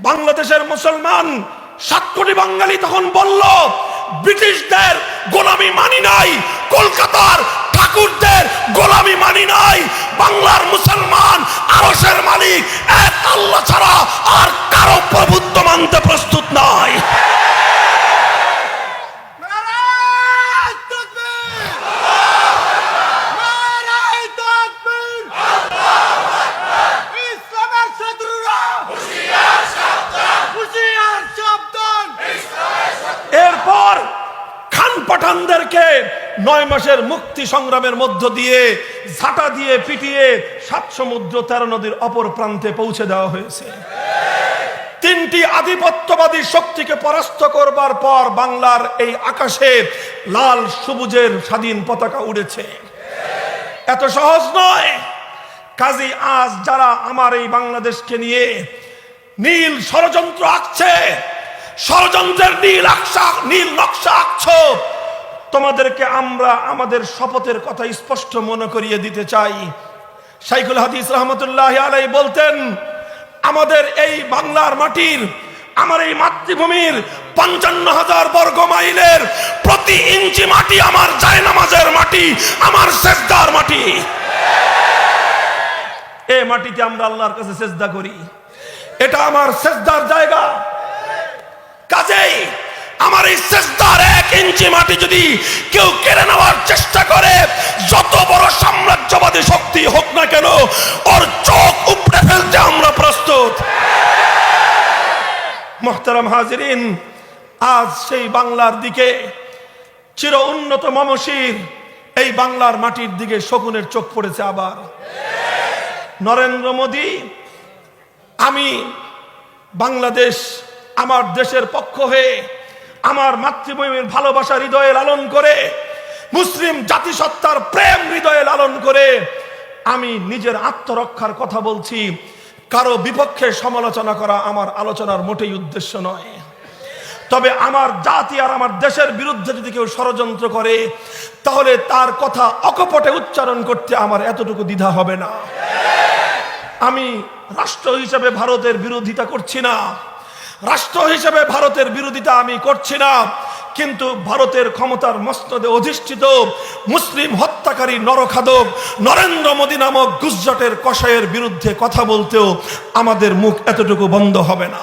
বাংলাদেশের মুসলমান 7 কোটি বাঙালি তখন বলল, ব্রিটিশদের গোলামি মানি নাই, কলকাতার ঠাকুরদের গোলামি মানি নাই, বাংলার মুসলমান আরশের মালিক এক আল্লাহ ছাড়া আর কারো প্রভুত্ব মানতে প্রস্তুত নয়। এরপর খান পাঠানদেরকে 9 মাসের মুক্তি সংগ্রামের মধ্য দিয়ে ঝাঁটা দিয়ে পিটিয়ে 7 সমুদ্র 13 নদীর অপর প্রান্তে পৌঁছে দেওয়া হয়েছে। 3টি আধিপত্যবাদী শক্তিকে পরাস্ত করবার পর বাংলার এই আকাশে লাল সবুজের স্বাধীন পতাকা উড়েছে। এত সহজ নয়। কাজী আজ যারা আমার এই বাংলাদেশকে নিয়ে নীল ষড়যন্ত্র আঁকছে, ষড়যন্ত্রের নীল নকশা আঁকছো, তোমাদেরকে আমরা আমাদের শপথের কথা স্পষ্ট মনে করিয়ে দিতে চাই। শাইখুল হাদিস রহমতুল্লাহ আলাইহি বলতেন, আমাদের এই বাংলার মাটির, আমার এই মাতৃভূমির 55,000 বর্গ মাইলের প্রতি ইঞ্চি মাটি আমার জায়নামাজের মাটি, আমার সেজদার মাটি। এই মাটিতে আমরা আল্লাহর কাছে সেজদা করি, এটা আমার সেজদার জায়গা। কাজেই আমার এই সেজদার 1 ইঞ্চি মাটি যদি কেউ কেড়ে নেওয়ার চেষ্টা করে, যত বড় সাম্রাজ্যবাদী শক্তি হোক না কেন, ওর চোখ উপড়ে ফেলতে আমরা প্রস্তুত। মুহতারাম হাজিরিন, আজ সেই বাংলার দিকে, চির উন্নত মমশির এই বাংলার মাটির দিকে শকুনের চোখ পড়েছে আবার। নরেন্দ্র মোদী, আমি বাংলাদেশ আমার দেশের পক্ষ হয়ে আমার মাতৃভূমির ভালোবাসা হৃদয়ে লালন করে, মুসলিম জাতিসত্তার প্রেম হৃদয়ে লালন করে আমি নিজের আত্মরক্ষার কথা বলছি। কারো বিপক্ষে সমালোচনা করা আমার আলোচনার মোটেই উদ্দেশ্য নয়। তবে আমার জাতি আর আমার দেশের বিরুদ্ধে যদি কেউ ষড়যন্ত্র করে, তাহলে তার কথা অকপটে উচ্চারণ করতে আমার এতটুকু দ্বিধা হবে না। আমি রাষ্ট্র হিসেবে ভারতের বিরোধিতা করছি না, রাষ্ট্র হিসেবে ভারতের বিরোধিতা আমি করছি না, কিন্তু ভারতের ক্ষমতার মসনদে অধিষ্ঠিত মুসলিম হত্যাকারী নরখাদক নরেন্দ্র মোদী নামক গুজরাটের কসাইয়ের বিরুদ্ধে কথা বলতেও আমাদের মুখ এতটুকু বন্ধ হবে না।